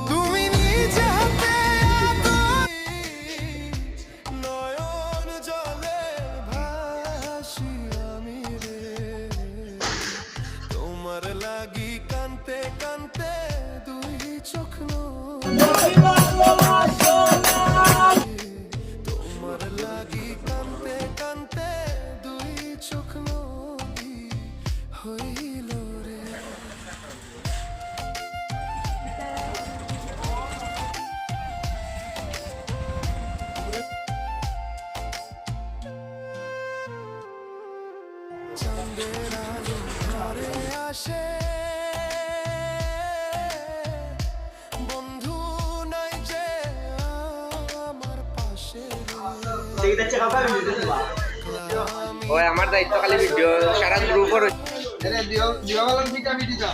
তুমি নিজে হাতে নয়ন জলে ভাসি আমি রে, তোমার লাগি কানতে কানতে দুই চোখ তোমার লাগি কানতে কানতে দুই চোখ নদী হইল রে। চাঁদের আলো ঘরে আসে, বন্ধু নাই যে আমার পাশে ওই আমার দায়িত্ব খালি ভিডিও সারা গ্রুপের দিও দিও ভালো ঠিক আমি দিতা